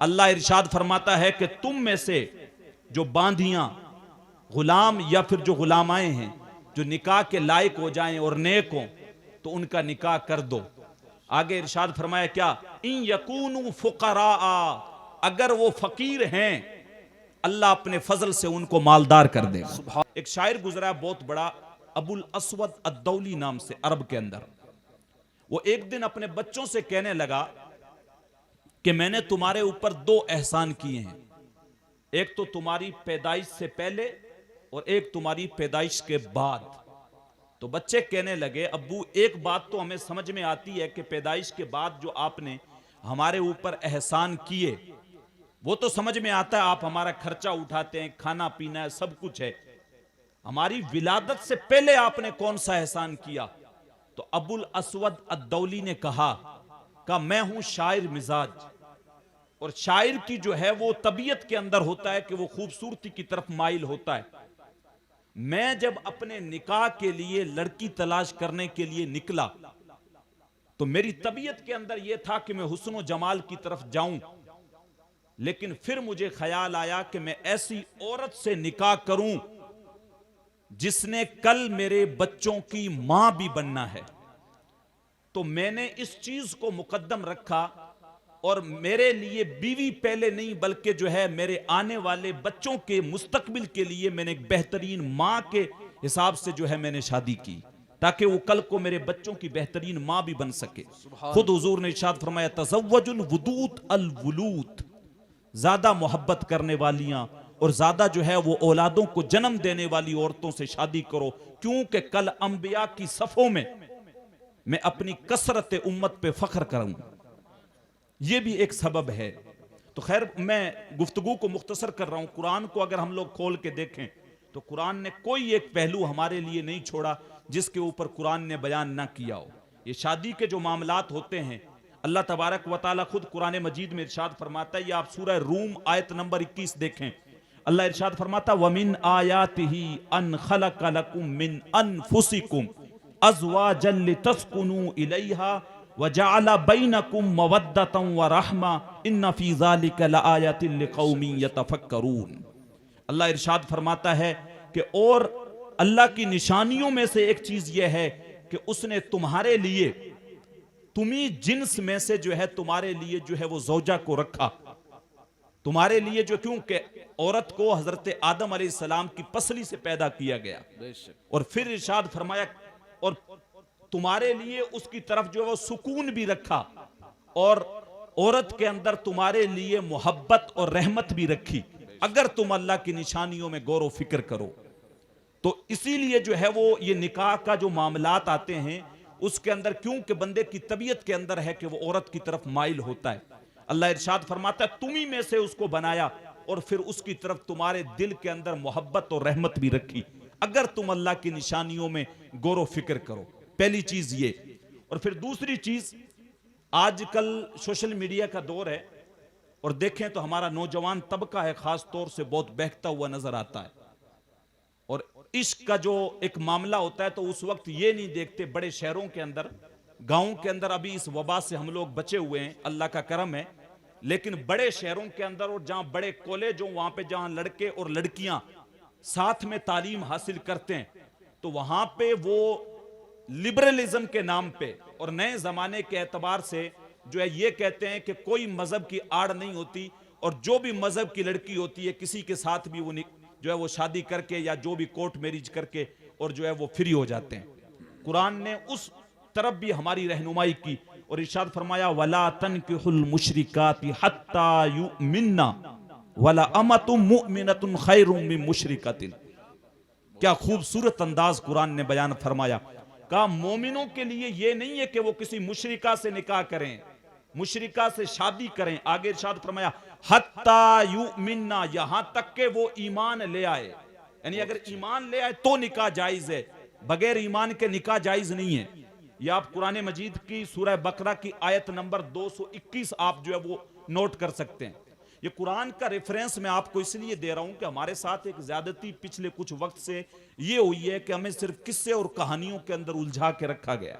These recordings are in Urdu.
اللہ ارشاد فرماتا ہے کہ تم میں سے جو باندھیاں غلام یا پھر جو غلامائیں ہیں جو نکاح کے لائق ہو جائیں اور نیک ہوں تو ان کا نکاح کر دو. آگے ارشاد فرمایا کیا؟ ان یکونوا فقراء، اگر وہ فقیر ہیں اللہ اپنے فضل سے ان کو مالدار کر دے گا. ایک شاعر گزرا بہت بڑا ابو الاسود الدولی نام سے عرب کے اندر. وہ ایک دن اپنے بچوں سے کہنے لگا کہ میں نے تمہارے اوپر 2 احسان کیے ہیں، ایک تو تمہاری پیدائش سے پہلے اور ایک تمہاری پیدائش کے بعد. تو بچے کہنے لگے ابو ایک بات تو ہمیں سمجھ میں آتی ہے کہ پیدائش کے بعد جو آپ نے ہمارے اوپر احسان کیے وہ تو سمجھ میں آتا ہے، آپ ہمارا خرچہ اٹھاتے ہیں، کھانا پینا ہے، سب کچھ ہے. ہماری ولادت سے پہلے آپ نے کون سا احسان کیا؟ تو ابو الاسود الدولی نے کہا میں ہوں شاعر مزاج، اور شاعر کی جو ہے وہ طبیعت کے اندر ہوتا ہے کہ وہ خوبصورتی کی طرف مائل ہوتا ہے. میں جب اپنے نکاح کے لیے لڑکی تلاش کرنے کے لیے نکلا تو میری طبیعت کے اندر یہ تھا کہ میں حسن و جمال کی طرف جاؤں، لیکن پھر مجھے خیال آیا کہ میں ایسی عورت سے نکاح کروں جس نے کل میرے بچوں کی ماں بھی بننا ہے. تو میں نے اس چیز کو مقدم رکھا اور میرے لیے بیوی پہلے نہیں بلکہ جو ہے میرے آنے والے بچوں کے مستقبل کے لیے میں نے ایک بہترین ماں کے حساب سے جو ہے میں نے شادی کی تاکہ وہ کل کو میرے بچوں کی بہترین ماں بھی بن سکے. خود حضور نے ارشاد فرمایا تزوج الودود الولود، زیادہ محبت کرنے والیاں اور زیادہ جو ہے وہ اولادوں کو جنم دینے والی عورتوں سے شادی کرو، کیونکہ کل انبیاء کی صفوں میں اپنی کثرت امت پہ فخر کروں. یہ بھی ایک سبب ہے. تو خیر میں گفتگو کو مختصر کر رہا ہوں. قرآن کو اگر ہم لوگ کھول کے دیکھیں تو قرآن نے کوئی ایک پہلو ہمارے لیے نہیں چھوڑا جس کے اوپر قرآن نے بیان نہ کیا ہو. یہ شادی کے جو معاملات ہوتے ہیں اللہ تبارک و تعالیٰ خود قرآن مجید میں ارشاد فرماتا ہے. یہ آپ سورہ روم آیت نمبر 21 دیکھیں. اللہ ارشاد فرماتا وَمِنْ آيَاتِهِ أَنْ خَلَقَ لَكُم مِّنْ أَنفُسِكُمْ أَزْوَاجًا لِتَسْكُنُوا إِلَيْهَا وَجَعَلَ بَيْنَكُمْ مَوَدَّةً وَرَحْمَةً إِنَّ فِي ذَلِكَ لَآيَةٍ لِقَوْمٍ يَتَفَكَّرُونَ. اللہ ارشاد فرماتا ہے کہ اور اللہ کی نشانیوں میں سے ایک چیز یہ ہے کہ اس نے تمہارے لیے تمہیں جنس میں سے جو ہے تمہارے لیے جو ہے وہ زوجہ کو رکھا تمہارے لیے جو، کیونکہ عورت کو حضرت آدم علیہ السلام کی پسلی سے پیدا کیا گیا اور پھر ارشاد فرمایا اور تمہارے لیے اس کی طرف جو ہے وہ سکون بھی رکھا اور عورت کے اندر تمہارے لیے محبت اور رحمت بھی رکھی اگر تم اللہ کی نشانیوں میں غور و فکر کرو. تو اسی لیے جو ہے وہ یہ نکاح کا جو معاملات آتے ہیں اس کے اندر کیونکہ بندے کی طبیعت کے اندر ہے کہ وہ عورت کی طرف مائل ہوتا ہے. اللہ ارشاد فرماتا ہے تمہیں میں سے اس کو بنایا اور پھر اس کی طرف تمہارے دل کے اندر محبت اور رحمت بھی رکھی اگر تم اللہ کی نشانیوں میں غور و فکر کرو. پہلی چیز یہ. اور پھر دوسری چیز، آج کل سوشل میڈیا کا دور ہے اور دیکھیں تو ہمارا نوجوان طبقہ ہے خاص طور سے بہت بہکتا ہوا نظر آتا ہے اور عشق کا جو ایک معاملہ ہوتا ہے تو اس وقت یہ نہیں دیکھتے. بڑے شہروں کے اندر، گاؤں کے اندر ابھی اس وبا سے ہم لوگ بچے ہوئے ہیں، اللہ کا کرم ہے، لیکن بڑے شہروں کے اندر اور جہاں بڑے کالج ہوں وہاں پہ جہاں لڑکے اور لڑکیاں ساتھ میں تعلیم حاصل کرتے ہیں تو وہاں پہ وہ لبرلزم کے نام پہ اور نئے زمانے کے اعتبار سے جو ہے یہ کہتے ہیں کہ کوئی مذہب کی آڑ نہیں ہوتی اور جو بھی مذہب کی لڑکی ہوتی ہے کسی کے ساتھ بھی وہ جو ہے وہ شادی کر کے یا جو بھی کورٹ میرج کر کے اور جو ہے وہ فری ہو جاتے ہیں. قرآن نے اس طرف بھی ہماری رہنمائی کی اور ارشاد فرمایا وَلَا تَنْكِحُ الْمُشْرِكَاتِ حَتَّى يُؤْمِنَّ وَلَأَمَةٌ مُؤْمِنَةٌ خَيْرٌ مِّن مُشْرِكَةٍ. کیا خوبصورت انداز قرآن نے بیان فرمایا. کہا مومنوں کے لیے یہ نہیں ہے کہ وہ کسی مشرکہ سے نکاح کریں، مشرکہ سے شادی کریں. آگے ارشاد فرمایا حَتَّى يُؤْمِنَّ، یہاں تک کہ وہ ایمان لے آئے. یعنی اگر ایمان لے آئے تو نکاح جائز ہے، بغیر ایمان کے نکاح جائز نہیں ہے. یہ آپ قرآن مجید کی سورہ بقرہ کی آیت نمبر 221 آپ جو ہے وہ نوٹ کر سکتے ہیں. یہ قرآن کا ریفرنس میں آپ کو اس لیے دے رہا ہوں کہ ہمارے ساتھ ایک زیادتی پچھلے کچھ وقت سے یہ ہوئی ہے کہ ہمیں صرف قصے اور کہانیوں کے اندر الجھا کے رکھا گیا.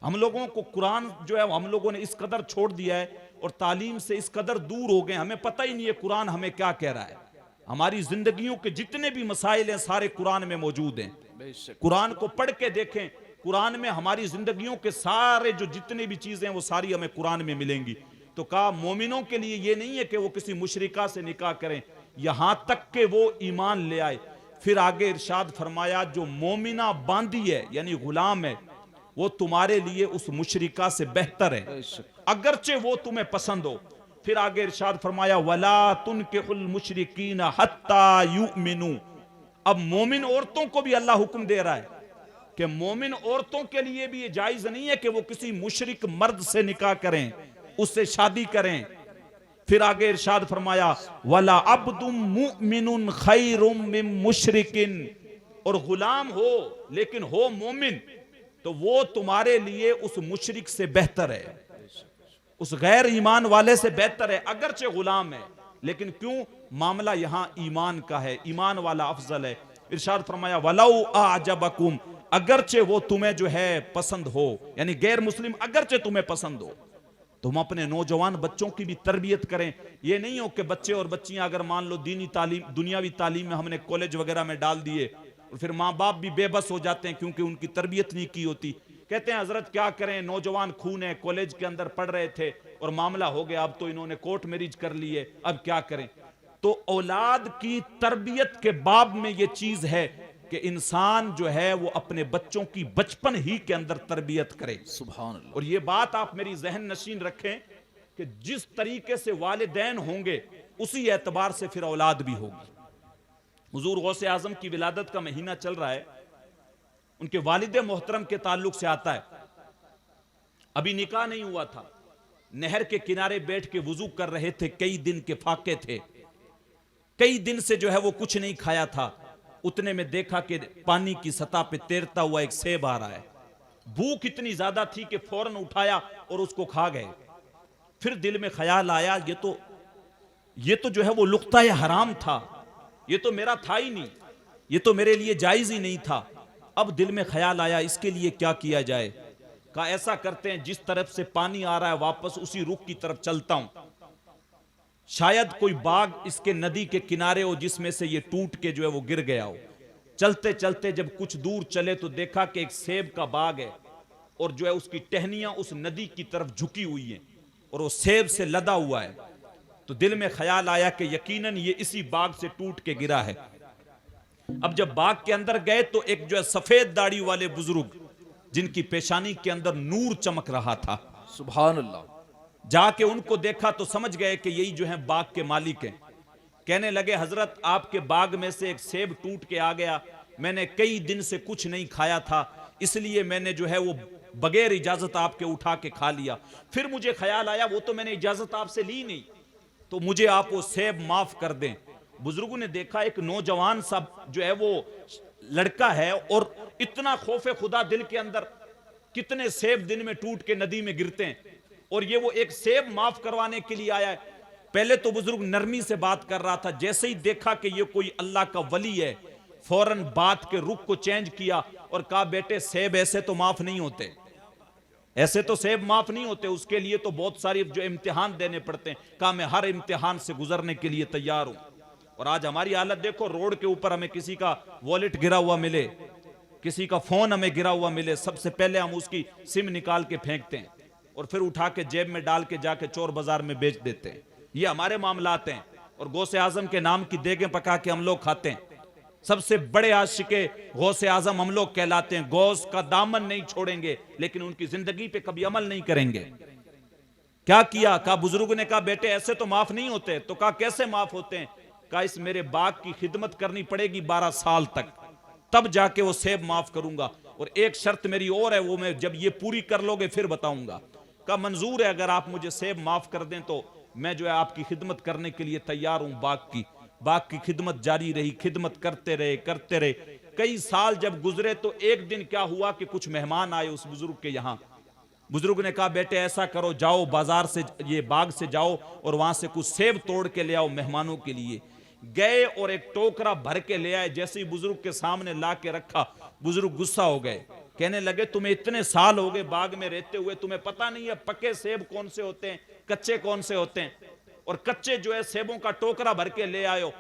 ہم لوگوں کو قرآن جو ہے ہم لوگوں نے اس قدر چھوڑ دیا ہے اور تعلیم سے اس قدر دور ہو گئے، ہمیں پتہ ہی نہیں ہے قرآن ہمیں کیا کہہ رہا ہے۔ ہماری زندگیوں کے جتنے بھی مسائل ہیں سارے قرآن میں موجود ہیں۔ قرآن کو پڑھ کے دیکھیں، قرآن میں ہماری زندگیوں کے سارے جو جتنے بھی چیزیں ہیں وہ ساری ہمیں قرآن میں ملیں گی۔ تو کہا مومنوں کے لیے یہ نہیں ہے کہ وہ کسی مشرکہ سے نکاح کریں یہاں تک کہ وہ ایمان لے آئے۔ پھر آگے ارشاد فرمایا جو مومنہ باندی ہے یعنی غلام ہے وہ تمہارے لیے اس مشرکہ سے بہتر ہے اگرچہ وہ تمہیں پسند ہو۔ پھر آگے ارشاد فرمایا وَلَا تُنْكِحُ الْمُشْرِكِينَ حَتَّى يُؤْمِنُوا۔ اب مومن عورتوں کو بھی اللہ حکم دے رہا ہے کہ مومن عورتوں کے لیے بھی یہ جائز نہیں ہے کہ وہ کسی مشرک مرد سے نکاح کریں، اس سے شادی کریں۔ پھر آگے ارشاد فرمایا وَلَا عَبْدٌ مُؤْمِنٌ خَيْرٌ مِّن مُشْرِكٍ، اور غلام ہو لیکن ہو مومن تو وہ تمہارے لیے اس مشرک سے بہتر ہے، اس غیر ایمان والے سے بہتر ہے اگرچہ غلام ہے، لیکن کیوں؟ معاملہ یہاں ایمان کا ہے، ایمان والا افضل ہے۔ ارشاد فرمایا وَلَوْ أَعْجَبَكُمْ، اگرچہ وہ تمہیں جو ہے پسند ہو، یعنی غیر مسلم اگرچہ تمہیں پسند ہو۔ تم اپنے نوجوان بچوں کی بھی تربیت کریں، یہ نہیں ہو کہ بچے اور بچیاں اگر مان لو دینی تعلیم دنیاوی تعلیم میں ہم نے کالج وغیرہ میں ڈال دیے اور پھر ماں باپ بھی بے بس ہو جاتے ہیں کیونکہ ان کی تربیت نہیں کی ہوتی، کہتے ہیں حضرت کیا کریں نوجوان خون ہے، کالج کے اندر پڑھ رہے تھے اور معاملہ ہو گیا، اب تو انہوں نے کورٹ میرج کر لی ہے، اب کیا کریں؟ تو اولاد کی تربیت کے باب میں یہ چیز ہے کہ انسان جو ہے وہ اپنے بچوں کی بچپن ہی کے اندر تربیت کرے۔ سبحان اللہ۔ اور یہ بات آپ میری ذہن نشین رکھیں کہ جس طریقے سے والدین ہوں گے اسی اعتبار سے پھر اولاد بھی ہوگی۔ حضور غوث اعظم کی ولادت کا مہینہ چل رہا ہے، ان کے والد محترم کے تعلق سے آتا ہے، ابھی نکاح نہیں ہوا تھا، نہر کے کنارے بیٹھ کے وضو کر رہے تھے، کئی دن کے فاقے تھے، کئی دن سے جو ہے وہ کچھ نہیں کھایا تھا، اتنے میں دیکھا کہ پانی کی سطح پہ تیرتا ہوا ایک سیب آ رہا ہے، بھوک اتنی زیادہ تھی کہ فوراً اٹھایا اور اس کو کھا گئے۔ پھر دل میں خیال آیا یہ تو جو ہے وہ لقطہ حرام تھا، یہ تو میرا تھا ہی نہیں، یہ تو میرے لیے جائز ہی نہیں تھا۔ اب دل میں خیال آیا اس کے لیے کیا کیا جائے؟ کہا ایسا کرتے ہیں جس طرف سے پانی آ رہا ہے واپس اسی رخ کی طرف چلتا ہوں، شاید کوئی باغ اس کے ندی کے کنارے ہو جس میں سے یہ ٹوٹ کے جو ہے وہ گر گیا ہو۔ چلتے چلتے جب کچھ دور چلے تو دیکھا کہ ایک سیب کا باغ ہے اور جو ہے اس کی ٹہنیاں اس ندی کی طرف جھکی ہوئی ہیں اور وہ سیب سے لدا ہوا ہے، تو دل میں خیال آیا کہ یقیناً یہ اسی باغ سے ٹوٹ کے گرا ہے۔ اب جب باغ کے اندر گئے تو ایک جو ہے سفید داڑھی والے بزرگ جن کی پیشانی کے اندر نور چمک رہا تھا، سبحان اللہ، جا کے ان کو دیکھا تو سمجھ گئے کہ یہی جو ہیں باغ کے مالک ہیں۔ کہنے لگے حضرت آپ کے باغ میں سے ایک سیب ٹوٹ کے آ گیا، میں نے کئی دن سے کچھ نہیں کھایا تھا اس لیے میں نے جو ہے وہ بغیر اجازت آپ کے اٹھا کے کھا لیا۔ پھر مجھے خیال آیا وہ تو میں نے اجازت آپ سے لی نہیں، تو مجھے آپ وہ سیب معاف کر دیں۔ بزرگوں نے دیکھا ایک نوجوان سا جو ہے وہ لڑکا ہے اور اتنا خوف خدا دل کے اندر، کتنے سیب دن میں ٹوٹ کے ندی میں گرتے ہیں اور یہ وہ ایک سیب معاف کروانے کے لیے آیا ہے۔ پہلے تو بزرگ نرمی سے بات کر رہا تھا، جیسے ہی دیکھا کہ یہ کوئی اللہ کا ولی ہے فوراً بات کے رخ کو چینج کیا اور کہا بیٹے سیب ایسے تو معاف نہیں ہوتے، ایسے تو سیب معاف نہیں ہوتے، اس کے لیے تو بہت ساری جو امتحان دینے پڑتے ہیں۔ کہا میں ہر امتحان سے گزرنے کے لیے تیار ہوں۔ اور آج ہماری حالت دیکھو، روڈ کے اوپر ہمیں کسی کا والیٹ گرا ہوا ملے، کسی کا فون ہمیں گرا ہوا ملے، سب سے پہلے ہم اس کی سم نکال کے پھینکتے ہیں اور پھر اٹھا کے جیب میں ڈال کے جا کے چور بازار میں بیچ دیتے ہیں۔ یہ ہمارے معاملات ہیں اور غوث اعظم کے نام کی دیگیں پکا کے ہم لوگ کھاتے ہیں۔ سب سے بڑے عاشق غوث اعظم ہم لوگ کہلاتے ہیں، غوث کا دامن نہیں چھوڑیں گے لیکن ان کی زندگی پہ کبھی عمل نہیں کریں گے۔ کیا کیا؟ کہا بزرگ نے کہا بیٹے ایسے تو معاف نہیں ہوتے، تو کہا کیسے معاف ہوتے ہیں؟ کہا اس میرے باغ کی خدمت کرنی پڑے گی 12 سال تک، تب جا کے وہ سیب معاف کروں گا، اور ایک شرط میری اور ہے وہ میں جب یہ پوری کر لو گے پھر بتاؤں گا۔ کہا منظور ہے، اگر آپ مجھے سیب معاف کر دیں تو میں جو ہے آپ کی خدمت کرنے کے لیے تیار ہوں۔ باغ کی خدمت جاری رہی، خدمت کرتے رہے۔ کئی سال جب گزرے تو ایک دن کیا ہوا کہ کچھ مہمان آئے اس بزرگ کے یہاں۔ بزرگ نے کہا بیٹے ایسا کرو، جاؤ بازار سے یہ باغ سے جاؤ اور وہاں سے کچھ سیب توڑ کے لے آؤ مہمانوں کے لیے۔ گئے اور ایک ٹوکرا بھر کے لے آئے، جیسے ہی بزرگ کے سامنے لا کے رکھا بزرگ غصہ ہو گئے، کہنے لگے تمہیں اتنے سال ہو گئے باغ میں رہتے ہوئے، تمہیں پتہ نہیں ہے پکے سیب کون سے ہوتے ہیں، کچے کون سے ہوتے ہیں؟ اور کچے جو ہے سیبوں کا ٹوکرا بھر کے لے آئے ہو۔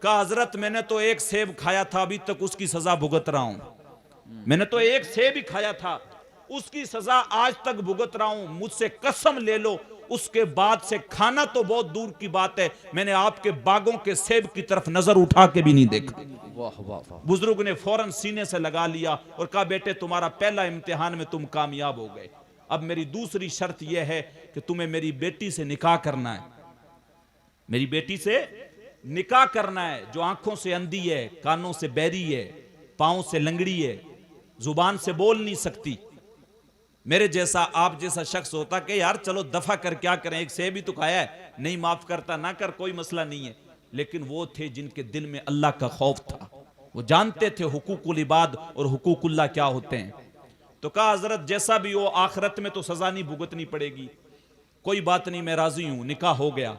کہا حضرت میں نے تو ایک سیب کھایا تھا، ابھی تک اس کی سزا بھگت رہا ہوں۔ میں نے تو ایک سیب ہی کھایا تھا، اس کی سزا آج تک بھگت رہا ہوں، مجھ سے قسم لے لو اس کے بعد سے کھانا تو بہت دور کی بات ہے، میں نے آپ کے باغوں کے سیب کی طرف نظر اٹھا کے بھی نہیں دیکھا۔ واہ واہ واہ، بزرگ نے فوراً سینے سے لگا لیا اور کہا بیٹے تمہارا پہلا امتحان میں تم کامیاب ہو گئے، اب میری دوسری شرط یہ ہے کہ تمہیں میری بیٹی سے نکاح کرنا ہے، میری بیٹی سے نکاح کرنا ہے، جو آنکھوں سے اندھی ہے، کانوں سے بہری ہے، پاؤں سے لنگڑی ہے، زبان سے بول نہیں سکتی۔ میرے جیسا آپ جیسا شخص ہوتا کہ یار چلو دفع کر کیا کریں، ایک سیب ہی تو کھایا ہے، نہیں معاف کرتا نہ کر، کوئی مسئلہ نہیں ہے۔ لیکن وہ تھے جن کے دل میں اللہ کا خوف تھا، وہ جانتے تھے حقوق العباد اور حقوق اللہ کیا ہوتے ہیں۔ تو کہا حضرت جیسا بھی ہو آخرت میں تو سزا نہیں بھگتنی پڑے گی، کوئی بات نہیں میں راضی ہوں۔ نکاح ہو گیا۔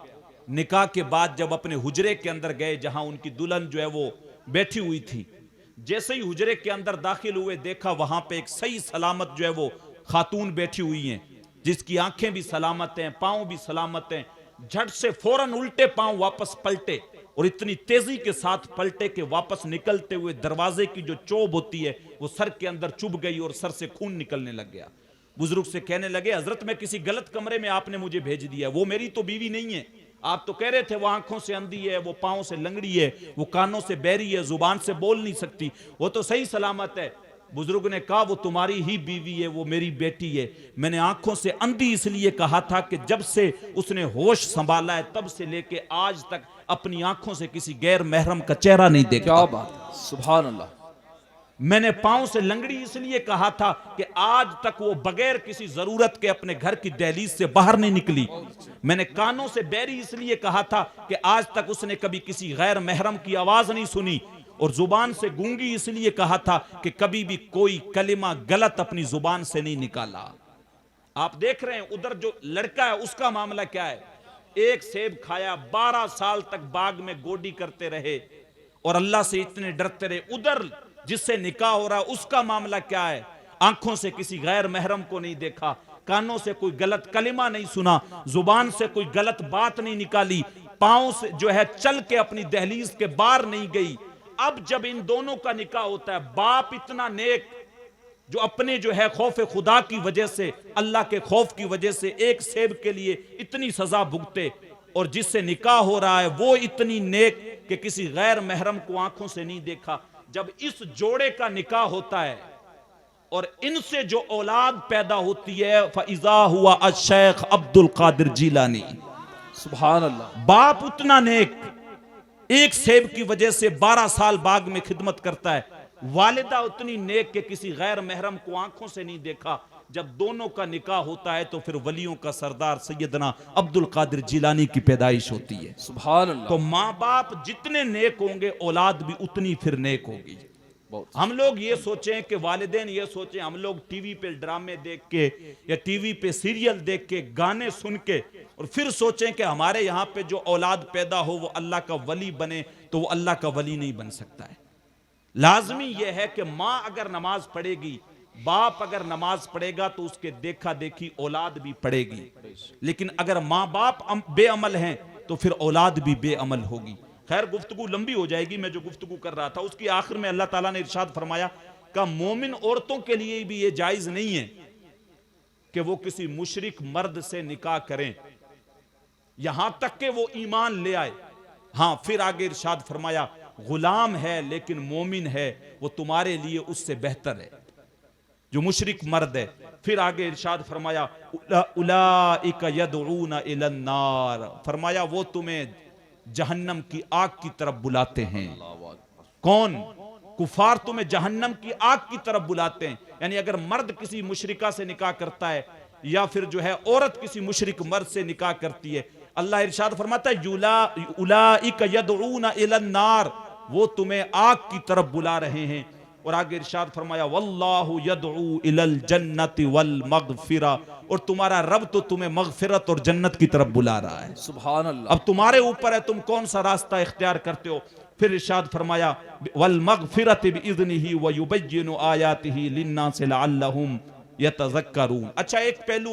نکاح کے بعد جب اپنے حجرے کے اندر گئے جہاں ان کی دلہن جو ہے وہ بیٹھی ہوئی تھی، جیسے ہی حجرے کے اندر داخل ہوئے دیکھا وہاں پہ ایک صحیح سلامت جو ہے وہ خاتون بیٹھی ہوئی ہیں، جس کی آنکھیں بھی سلامت ہیں، پاؤں بھی سلامت ہیں۔ جھٹ سے فوراً الٹے پاؤں واپس پلٹے اور اتنی تیزی کے ساتھ پلٹے کہ واپس نکلتے ہوئے دروازے کی جو چوب ہوتی ہے وہ سر کے اندر چبھ گئی اور سر سے خون نکلنے لگ گیا۔ بزرگ سے کہنے لگے حضرت میں کسی غلط کمرے میں آپ نے مجھے بھیج دیا، وہ میری تو بیوی نہیں ہے، آپ تو کہہ رہے تھے وہ آنکھوں سے اندھی ہے، وہ پاؤں سے لنگڑی ہے، وہ کانوں سے بہری ہے، زبان سے بول نہیں سکتی، وہ تو صحیح سلامت ہے۔ بزرگ نے کہا وہ تمہاری ہی بیوی ہے، وہ میری بیٹی ہے، میں نے آنکھوں سے اندھی اس لیے کہا تھا کہ جب سے اس نے ہوش سنبھالا ہے تب سے لے کے آج تک اپنی آنکھوں سے کسی غیر محرم کا چہرہ نہیں دیکھا۔ کیا بات ہے، سبحان اللہ۔ میں نے پاؤں سے لنگڑی اس لیے کہا تھا کہ آج تک وہ بغیر کسی ضرورت کے اپنے گھر کی دہلیز سے باہر نہیں نکلی۔ میں نے کانوں سے بہری اس لیے کہا تھا کہ آج تک اس نے کبھی کسی غیر محرم کی آواز نہیں سنی، اور زبان سے گونگی اس لیے کہا تھا کہ کبھی بھی کوئی کلمہ غلط اپنی زبان سے نہیں نکالا۔ آپ دیکھ رہے ہیں ادھر جو لڑکا ہے اس کا معاملہ کیا ہے، ایک سیب کھایا، 12 سال تک باغ میں گوڈی کرتے رہے اور اللہ سے اتنے ڈرتے رہے۔ ادھر جس سے نکاح ہو رہا اس کا معاملہ کیا ہے، آنکھوں سے کسی غیر محرم کو نہیں دیکھا، کانوں سے کوئی غلط کلمہ نہیں سنا، زبان سے کوئی غلط بات نہیں نکالی، پاؤں سے جو ہے چل کے اپنی دہلیز کے باہر نہیں گئی۔ اب جب ان دونوں کا نکاح ہوتا ہے، باپ اتنا نیک جو اپنے جو ہے خوف خدا کی وجہ سے، اللہ کے خوف کی وجہ سے ایک سیب کے لیے اتنی سزا بھگتے، اور جس سے نکاح ہو رہا ہے وہ اتنی نیک کہ کسی غیر محرم کو آنکھوں سے نہیں دیکھا۔ جب اس جوڑے کا نکاح ہوتا ہے اور ان سے جو اولاد پیدا ہوتی ہے فَإِذَا هُوَ الشیخ عبد القادر جیلانی، سبحان اللہ۔ باپ اتنا نیک ایک سیب کی وجہ سے 12 سال باغ میں خدمت کرتا ہے، والدہ اتنی نیک کہ کسی غیر محرم کو آنکھوں سے نہیں دیکھا۔ جب دونوں کا نکاح ہوتا ہے تو پھر ولیوں کا سردار سیدنا عبد القادر جیلانی کی پیدائش ہوتی ہے۔ سبحان اللہ۔ تو ماں باپ جتنے نیک ہوں گے اولاد بھی اتنی پھر نیک ہوگی۔ ہم لوگ یہ سوچیں کہ والدین یہ سوچیں ہم لوگ ٹی وی پہ ڈرامے دیکھ کے یا ٹی وی پہ سیریل دیکھ کے گانے سن کے اور پھر سوچیں کہ ہمارے یہاں پہ جو اولاد پیدا ہو وہ اللہ کا ولی بنے، تو وہ اللہ کا ولی نہیں بن سکتا ہے۔ لازمی یہ ہے کہ ماں اگر نماز پڑھے گی، باپ اگر نماز پڑھے گا تو اس کے دیکھا دیکھی اولاد بھی پڑھے گی، لیکن اگر ماں باپ بے عمل ہیں تو پھر اولاد بھی بے عمل ہوگی۔ خیر گفتگو لمبی ہو جائے گی، میں جو گفتگو کر رہا تھا اس کی آخر میں اللہ تعالیٰ نے ارشاد فرمایا کہ مومن عورتوں کے لیے بھی یہ جائز نہیں ہے کہ وہ کسی مشرک مرد سے نکاح کریں یہاں تک کہ وہ ایمان لے آئے۔ ہاں پھر آگے ارشاد فرمایا غلام ہے لیکن مومن ہے، وہ تمہارے لیے اس سے بہتر ہے جو مشرک مرد ہے۔ پھر آگے ارشاد فرمایا اولئک یدعون الی النار، فرمایا وہ تمہیں جہنم کی آگ کی طرف بلاتے ہیں۔ کون؟ کفار تمہیں جہنم کی آگ کی طرف بلاتے ہیں۔ یعنی اگر مرد کسی مشرکہ سے نکاح کرتا ہے یا پھر جو ہے عورت کسی مشرک مرد سے نکاح کرتی ہے، اللہ ارشاد فرماتا ہے اولئک یدعون الی النار، وہ تمہیں آگ کی طرف بلا رہے ہیں۔ اور آگے ارشاد فرمایا واللہ یدعو الی الجنت والمغفرہ، اور تمہارا رب تو تمہیں مغفرت اور جنت کی طرف بلا رہا ہے، سبحان اللہ، اب تمہارے اوپر ہے تم کون سا راستہ اختیار کرتے ہو۔ پھر ارشاد فرمایا والمغفرۃ بإذنہ ویبین آیاتہ للناس لعلہم یتذکرون۔ اچھا ایک پہلو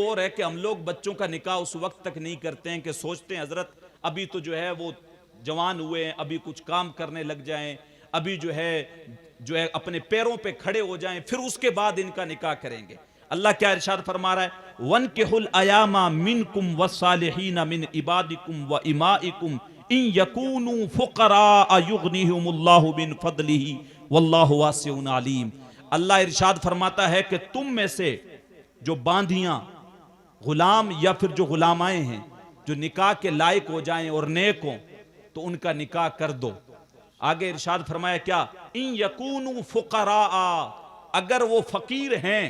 اور ہے کہ ہم لوگ بچوں کا نکاح اس وقت تک نہیں کرتے ہیں کہ سوچتے ہیں حضرت ابھی تو جو ہے وہ جوان ہوئے ہیں، ابھی کچھ کام کرنے لگ جائیں، ابھی جو ہے اپنے پیروں پہ کھڑے ہو جائیں، پھر اس کے بعد ان کا نکاح کریں گے۔ اللہ کیا ارشاد فرما رہا ہے وَانْكِحُوا الْأَيَامَ مِنْكُمْ وَالصَّالِحِينَ مِنْ عِبَادِكُمْ وَإِمَائِكُمْ إِنْ يَكُونُوا فُقَرَاءَ يُغْنِهِمُ اللَّهُ مِنْ فَضْلِهِ وَاللَّهُ وَاسِعٌ عَلِيمٌ۔ اللہ ارشاد فرماتا ہے کہ تم میں سے جو باندھیاں غلام یا پھر جو غلامائیں ہیں جو نکاح کے لائق ہو جائیں اور نیک ہوں تو ان کا نکاح کر دو۔ آگے ارشاد فرمایا کیا ان یکونوا فقراء، اگر وہ فقیر ہیں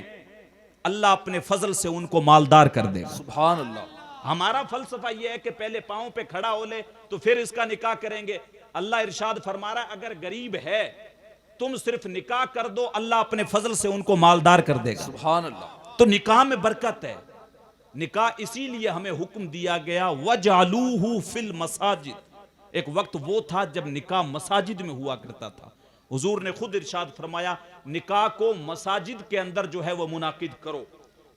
اللہ اپنے فضل سے ان کو مالدار کر دے گا۔ سبحان اللہ، ہمارا فلسفہ یہ ہے کہ پہلے پاؤں پہ کھڑا ہو لے تو پھر اس کا نکاح کریں گے۔ اللہ ارشاد فرما رہا ہے اگر غریب ہے تم صرف نکاح کر دو، اللہ اپنے فضل سے ان کو مالدار کر دے گا۔ سبحان اللہ، تو نکاح میں برکت ہے۔ نکاح اسی لیے ہمیں حکم دیا گیا وَجْعَلُوهُ فِي الْمَسَاجِدِ، ایک وقت وہ تھا جب نکاح مساجد میں ہوا کرتا تھا۔ حضور نے خود ارشاد فرمایا نکاح کو مساجد کے اندر جو ہے وہ منعقد کرو،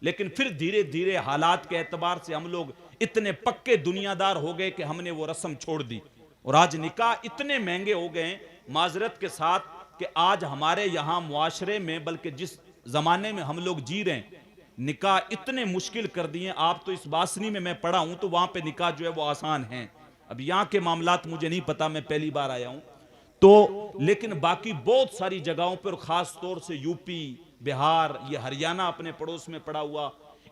لیکن پھر دھیرے دھیرے حالات کے اعتبار سے ہم لوگ اتنے پکے دنیا دار ہو گئے کہ ہم نے وہ رسم چھوڑ دی، اور آج نکاح اتنے مہنگے ہو گئے ہیں معذرت کے ساتھ کہ آج ہمارے یہاں معاشرے میں بلکہ جس زمانے میں ہم لوگ جی رہے ہیں نکاح اتنے مشکل کر دیے۔ آپ تو اس باسنی میں پڑھا ہوں تو وہاں پہ نکاح جو ہے وہ آسان ہیں، اب یہاں کے معاملات مجھے نہیں پتا، میں پہلی بار آیا ہوں تو، لیکن باقی بہت ساری جگہوں پر خاص طور سے یو پی، بہار، یہ ہریانہ اپنے پڑوس میں پڑا ہوا،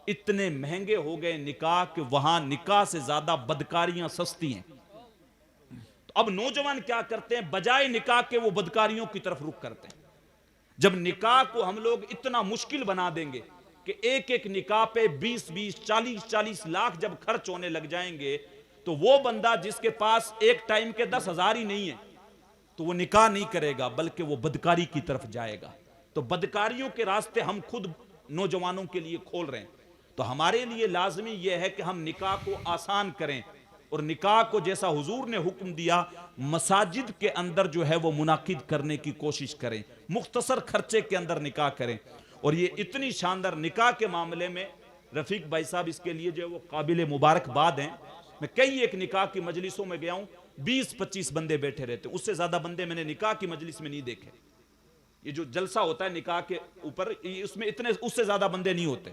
اتنے مہنگے ہو گئے نکاح کہ وہاں نکاح سے زیادہ بدکاریاں سستی ہیں۔ تو اب نوجوان کیا کرتے ہیں بجائے نکاح کے وہ بدکاریوں کی طرف رخ کرتے ہیں۔ جب نکاح کو ہم لوگ اتنا مشکل بنا دیں گے کہ ایک ایک نکاح پہ 20 40 لاکھ جب خرچ ہونے لگ جائیں گے تو وہ بندہ جس کے پاس ایک ٹائم کے 10,000 ہی نہیں ہے تو وہ نکاح نہیں کرے گا بلکہ وہ بدکاری کی طرف جائے گا۔ تو بدکاریوں کے راستے ہم خود نوجوانوں کے لیے کھول رہے ہیں۔ تو ہمارے لیے لازمی یہ ہے کہ ہم نکاح کو آسان کریں، اور نکاح کو جیسا حضور نے حکم دیا مساجد کے اندر جو ہے وہ منعقد کرنے کی کوشش کریں، مختصر خرچے کے اندر نکاح کریں۔ اور یہ اتنی شاندار نکاح کے معاملے میں رفیق بھائی صاحب اس کے لیے جو ہے وہ قابل مبارکباد ہیں۔ میں کئی ایک نکاح کی مجلسوں میں گیا ہوں 20-25 بندے بیٹھے رہتے ہیں، اس سے زیادہ بندے میں نے نکاح کی مجلس میں نہیں دیکھے۔ یہ جو جلسہ ہوتا ہے نکاح کے اوپر اس میں اتنے اس سے زیادہ بندے نہیں ہوتے،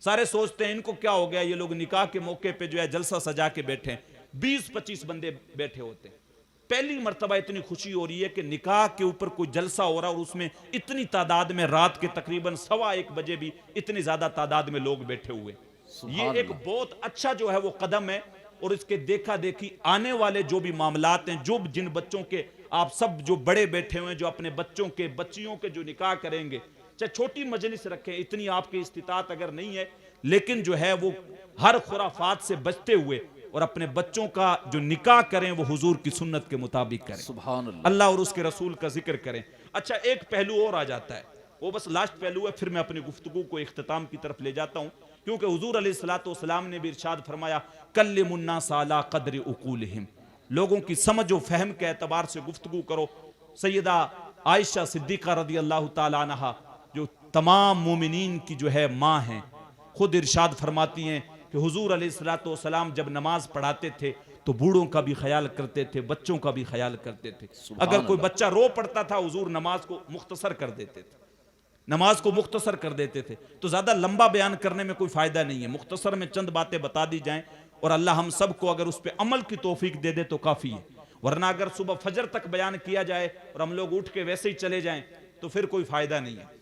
سارے سوچتے ہیں ان کو کیا ہو گیا، یہ لوگ نکاح کے موقع پہ جو ہے جلسہ سجا کے بیٹھے ہیں، 20-25 بندے بیٹھے ہوتے ہیں۔ پہلی مرتبہ اتنی خوشی ہو رہی ہے کہ نکاح کے اوپر کوئی جلسہ ہو رہا اور اس میں اتنی تعداد میں رات کے تقریباً 1:15 بجے بھی اتنی زیادہ تعداد میں لوگ بیٹھے ہوئے۔ یہ ایک بہت اچھا جو ہے وہ قدم ہے، اور اس کے دیکھا دیکھی آنے والے جو بھی معاملات ہیں، جو جن بچوں کے آپ سب جو بڑے بیٹھے ہوئے ہیں جو اپنے بچوں کے بچیوں کے جو نکاح کریں گے، چاہے چھوٹی مجلس رکھیں، اتنی آپ کی استطاعت اگر نہیں ہے لیکن جو ہے وہ ہر خرافات سے بچتے ہوئے اور اپنے بچوں کا جو نکاح کریں وہ حضور کی سنت کے مطابق کریں، سبحان اللہ، اللہ اور اس کے رسول کا ذکر کریں۔ اچھا ایک پہلو اور آ جاتا ہے، وہ بس لاسٹ پہلو ہے، پھر میں اپنی گفتگو کو اختتام کی طرف لے جاتا ہوں، کیونکہ حضور علیہ الصلوۃ نے بھی ارشاد فرمایا کلم الناس علی قدر عقولہم، لوگوں کی سمجھ و فہم کے اعتبار سے گفتگو کرو۔ سیدہ عائشہ صدیقہ رضی اللہ تعالی عنہا جو تمام مومنین کی جو ہے ماں ہیں، خود ارشاد فرماتی ہیں کہ حضور علیہ الصلوۃ جب نماز پڑھاتے تھے تو بوڑھوں کا بھی خیال کرتے تھے، بچوں کا بھی خیال کرتے تھے۔ اگر کوئی بچہ رو پڑتا تھا حضور نماز کو مختصر کر دیتے تھے، نماز کو مختصر کر دیتے تھے۔ تو زیادہ لمبا بیان کرنے میں کوئی فائدہ نہیں ہے، مختصر میں چند باتیں بتا دی جائیں اور اللہ ہم سب کو اگر اس پہ عمل کی توفیق دے دے تو کافی ہے، ورنہ اگر صبح فجر تک بیان کیا جائے اور ہم لوگ اٹھ کے ویسے ہی چلے جائیں تو پھر کوئی فائدہ نہیں ہے۔